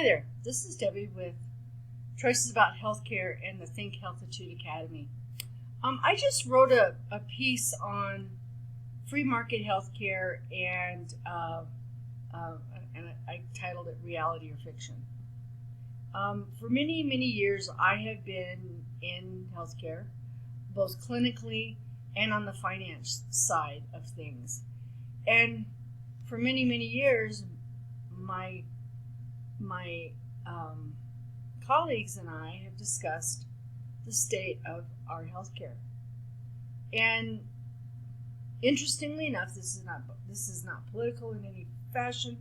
Hi there, this is Debbie with Choices About Healthcare and the Think Healthitude Academy. I just wrote a piece on free market healthcare and I titled it Reality or Fiction. For many, many years, I have been in healthcare, both clinically and on the finance side of things. And for many, many years, my colleagues and I have discussed the state of our healthcare. And interestingly enough, this is not political in any fashion.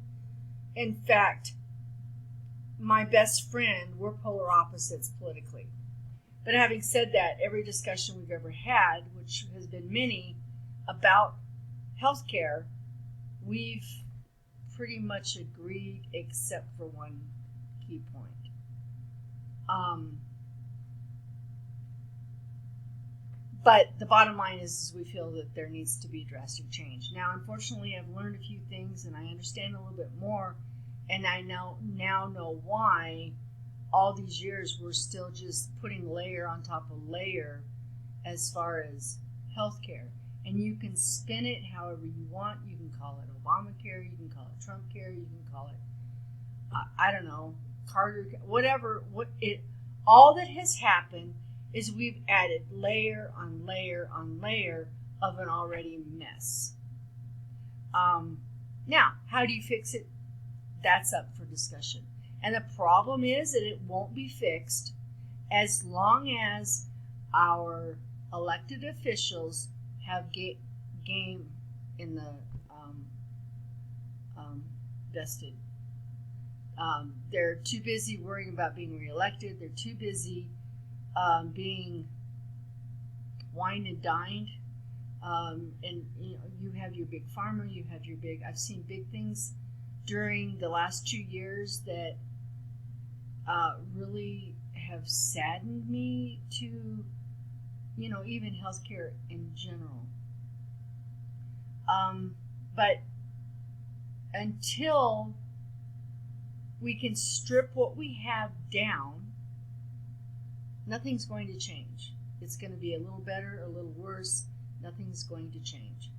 In fact, my best friend, we're polar opposites politically. But having said that, every discussion we've ever had, which has been many, about healthcare, we've pretty much agreed except for one key point. But the bottom line is we feel that there needs to be drastic change. Now, unfortunately, I've learned a few things and I understand a little bit more, and I now know why all these years we're still just putting layer on top of layer as far as healthcare. And you can spin it however you want. You can call it Obamacare, you can call it Trump care, you can call it, I don't know, Carter, whatever. All that has happened is we've added layer on layer on layer of an already mess. Now, how do you fix it? That's up for discussion. And the problem is that it won't be fixed as long as our elected officials have game in the vested. They're too busy worrying about being reelected. They're too busy being wined and dined. And you have your big farmer. You have your big. I've seen big things during the last 2 years that really have saddened me to, even healthcare in general. But until we can strip what we have down, nothing's going to change. It's going to be a little better, a little worse. Nothing's going to change.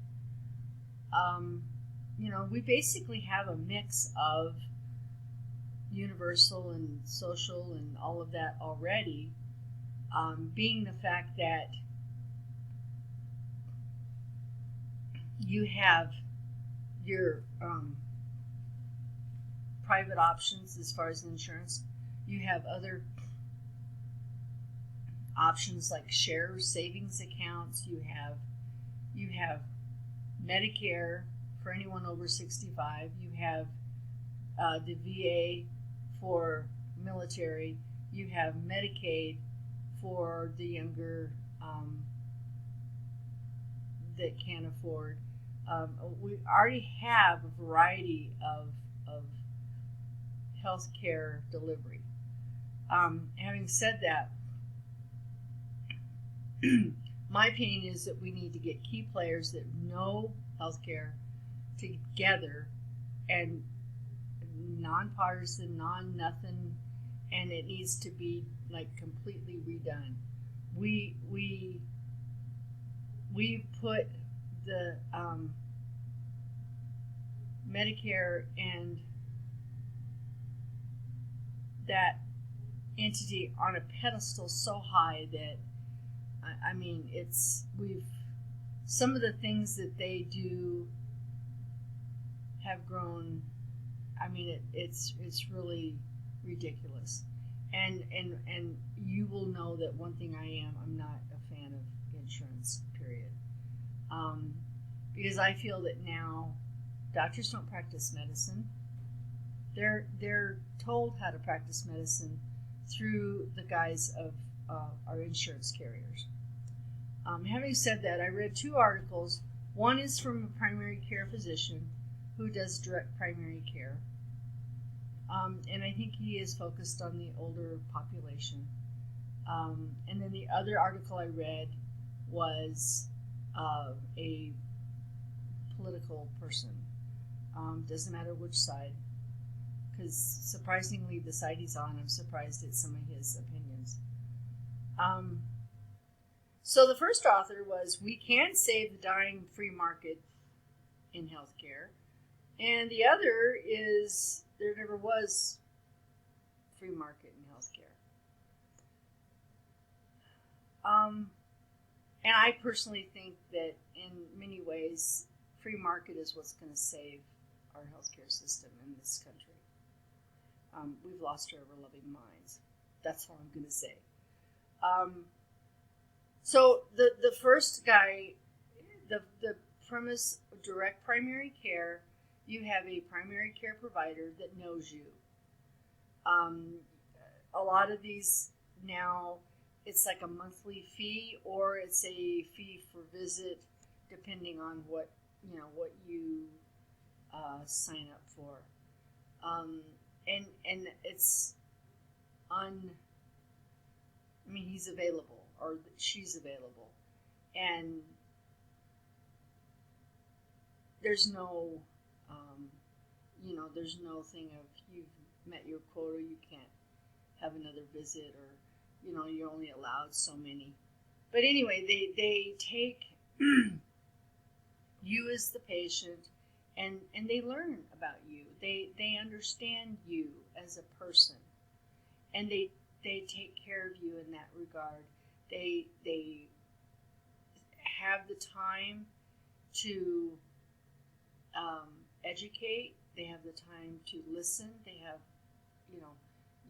We basically have a mix of universal and social and all of that already, being the fact that you have your private options as far as insurance. You have other options like shares, savings accounts. You have Medicare for anyone over 65. You have the VA for military. You have Medicaid for the younger that can't afford. We already have a variety of healthcare delivery. Having said that, my opinion is that we need to get key players that know healthcare together and nonpartisan, non-nothing, and it needs to be like completely redone. We put the Medicare and that entity on a pedestal so high that some of the things that they do have grown. It's really ridiculous, and you will know that one thing I'm not a fan of insurance, period, because I feel that now doctors don't practice medicine. They're told how to practice medicine through the guise of our insurance carriers. Having said that, I read 2 articles. One is from a primary care physician who does direct primary care, and I think he is focused on the older population. And then the other article I read was a political person. Doesn't matter which side, because surprisingly, the side he's on, I'm surprised at some of his opinions. So the first author was "We Can Save the Dying Free Market in Healthcare," and the other is "There Never Was Free Market in Healthcare." And I personally think that in many ways, free market is what's going to save our healthcare system in this country. We've lost our ever-loving minds. That's all I'm going to say. So the first guy, the premise of direct primary care, you have a primary care provider that knows you. A lot of these now, it's like a monthly fee or it's a fee for visit, depending on what you sign up for. And it's he's available or she's available, and there's no there's no thing of you've met your quota, you can't have another visit, or you're only allowed so many. But anyway, they take you as the patient, and they learn about you. They understand you as a person, and they take care of you in that regard. They have the time to educate. They have the time to listen. They have,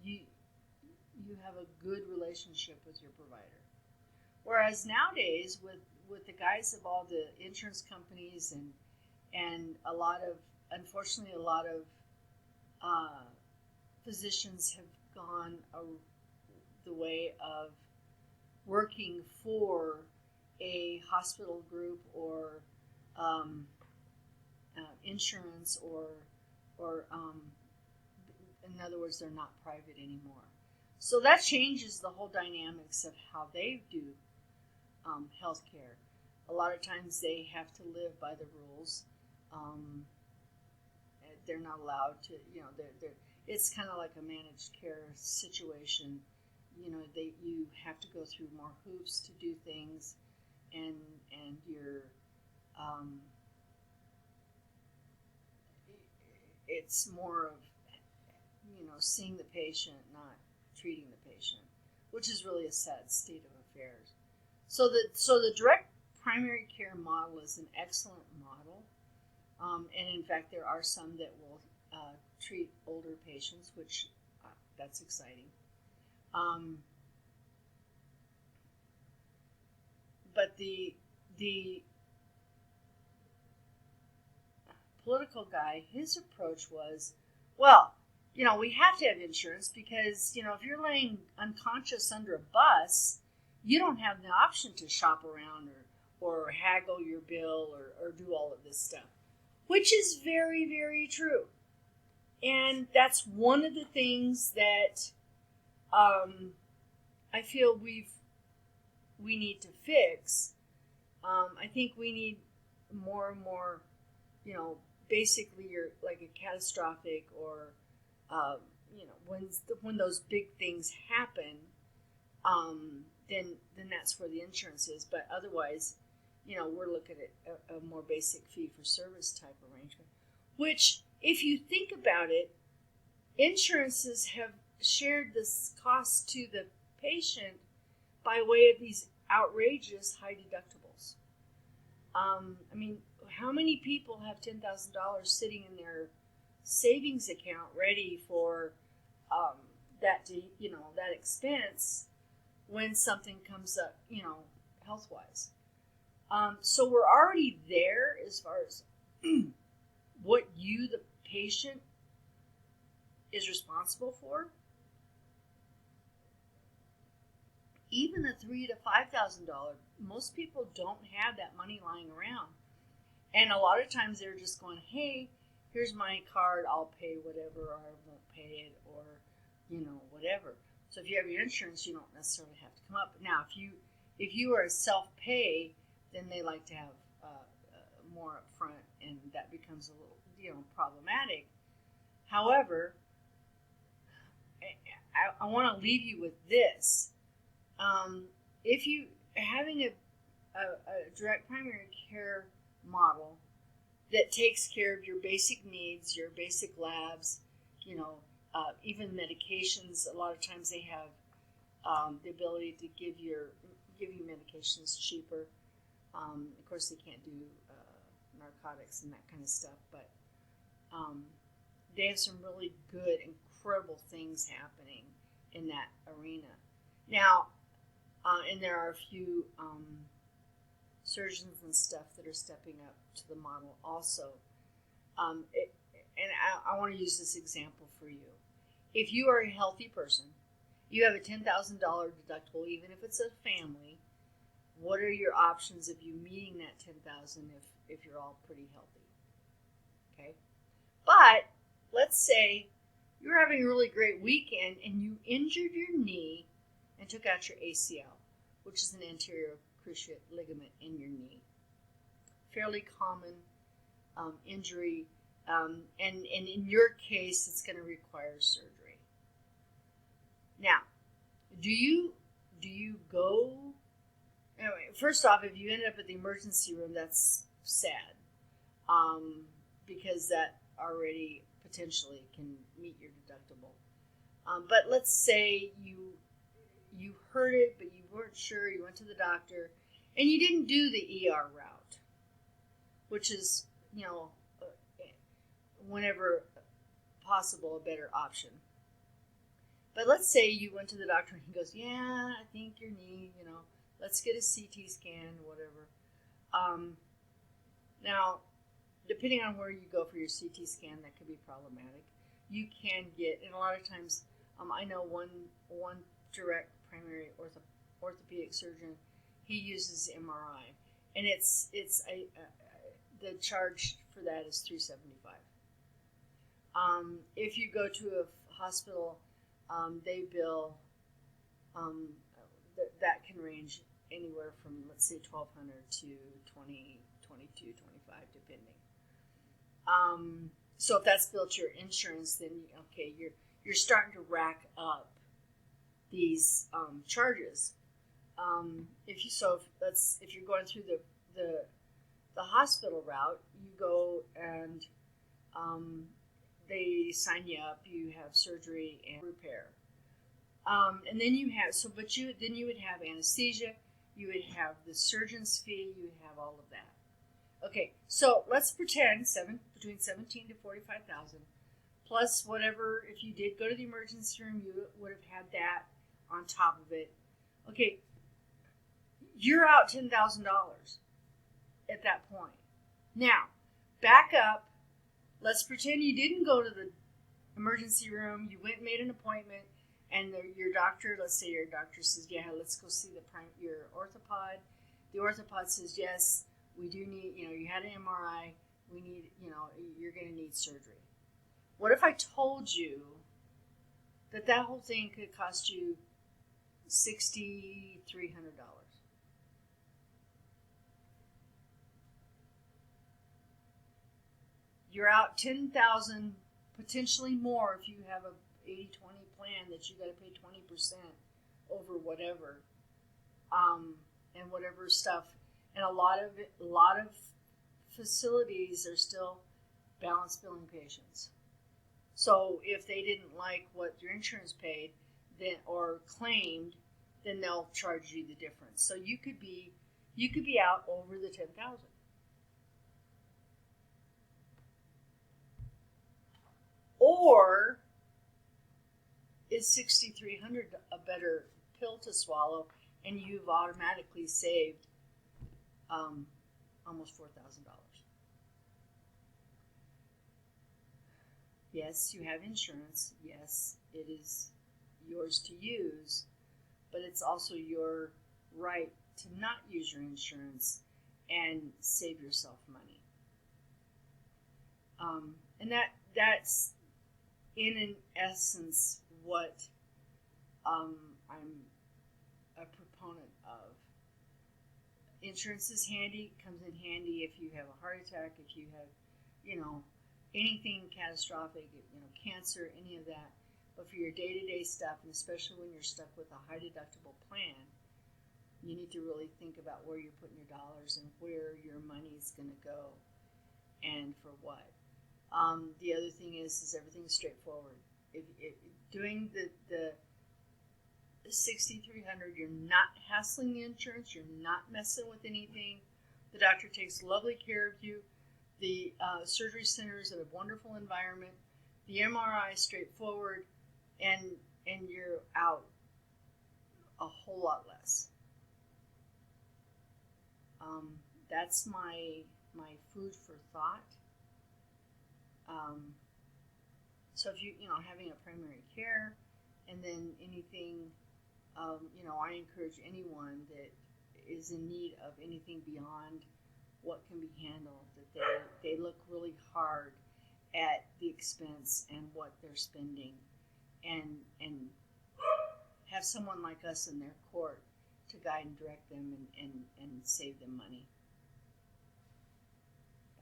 you have a good relationship with your provider. Whereas nowadays, with the guise of all the insurance companies and unfortunately, a lot of physicians have gone the way of working for a hospital group or insurance, or in other words, they're not private anymore. So that changes the whole dynamics of how they do healthcare. A lot of times they have to live by the rules. They're not allowed to, it's kind of like a managed care situation. You have to go through more hoops to do things, and you're it's more of seeing the patient, not treating the patient, which is really a sad state of affairs. So the direct primary care model is an excellent model, and in fact there are some that will treat older patients, which that's exciting. But the political guy, his approach was, well, we have to have insurance because, if you're laying unconscious under a bus, you don't have the option to shop around or haggle your bill or do all of this stuff, which is very, very true. And that's one of the things that I feel we need to fix. I think we need more and more, basically you're like a catastrophic or, when those big things happen, then that's where the insurance is. But otherwise, we're looking at a more basic fee-for-service type arrangement, which, if you think about it, insurances have shared this cost to the patient by way of these outrageous high deductibles. How many people have $10,000 sitting in their savings account ready for that expense when something comes up, health-wise? So we're already there as far as what you, the patient, is responsible for. Even the $3,000 to $5,000, most people don't have that money lying around. And a lot of times they're just going, hey, here's my card, I'll pay whatever, or I won't pay it, or, whatever. So if you have your insurance, you don't necessarily have to come up. Now, if you are a self-pay, then they like to have more up front, and that becomes a little, problematic. However, I want to leave you with this. If you having a direct primary care model that takes care of your basic needs, your basic labs, even medications. A lot of times they have the ability to give you medications cheaper. Of course, they can't do narcotics and that kind of stuff, but they have some really good, incredible things happening in that arena. Now, and there are a few surgeons and stuff that are stepping up to the model also. I want to use this example for you. If you are a healthy person, you have a $10,000 deductible, even if it's a family. What are your options of you meeting that $10,000 if you're all pretty healthy? Okay, but let's say you're having a really great weekend and you injured your knee and took out your ACL, which is an anterior cruciate ligament in your knee. Fairly common injury, and in your case, it's going to require surgery. Now, do you go? Anyway, first off, if you end up at the emergency room, that's sad, because that already potentially can meet your deductible. But let's say you heard it, but you weren't sure. You went to the doctor, and you didn't do the ER route, which is, whenever possible, a better option. But let's say you went to the doctor and he goes, yeah, I think your knee, let's get a CT scan, whatever. Now, depending on where you go for your CT scan, that could be problematic. You can get, and a lot of times, I know one direct primary orthopedic surgeon, he uses MRI, and it's the charge for that is $375. If you go to a hospital, they bill, that can range anywhere from, let's say, $1,200 to $20, $22, $25, depending. So if that's billed to your insurance, then okay, you're starting to rack up these charges. If you're going through the hospital route, you go and they sign you up. You have surgery and repair, and then you would have anesthesia. You would have the surgeon's fee. You would have all of that. Okay, so let's pretend between $17,000 to $45,000 plus whatever. If you did go to the emergency room, you would have had that on top of it. Okay, you're out $10,000 at that point. Now, back up. Let's pretend you didn't go to the emergency room. You went and made an appointment, and your doctor, let's say your doctor says, yeah, let's go see your orthopod. The orthopod says, yes, we do need, you had an MRI. We need, you're going to need surgery. What if I told you that whole thing could cost you $6,300? You're out $10,000, potentially more if you have a 80-20 plan that you got to pay 20% over whatever, and whatever stuff. And a lot of facilities are still balance billing patients. So if they didn't like what your insurance paid, then or claimed, then they'll charge you the difference. So you could be out over the $10,000. Or is $6,300 a better pill to swallow, and you've automatically saved almost $4,000? Yes, you have insurance. Yes, it is yours to use, but it's also your right to not use your insurance and save yourself money. And that's in essence what I'm a proponent of. Insurance is handy, comes in handy if you have a heart attack, if you have, anything catastrophic, cancer, any of that. But for your day-to-day stuff, and especially when you're stuck with a high deductible plan, you need to really think about where you're putting your dollars and where your money is going to go and for what. The other thing is everything's straightforward. If doing the 6,300, you're not hassling the insurance, you're not messing with anything. The doctor takes lovely care of you. The surgery center is a wonderful environment. The MRI is straightforward, and you're out a whole lot less. That's my food for thought. So if you having a primary care, and then anything, I encourage anyone that is in need of anything beyond what can be handled, that they look really hard at the expense and what they're spending, and have someone like us in their court to guide and direct them and save them money.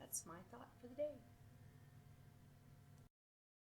That's my thought for the day.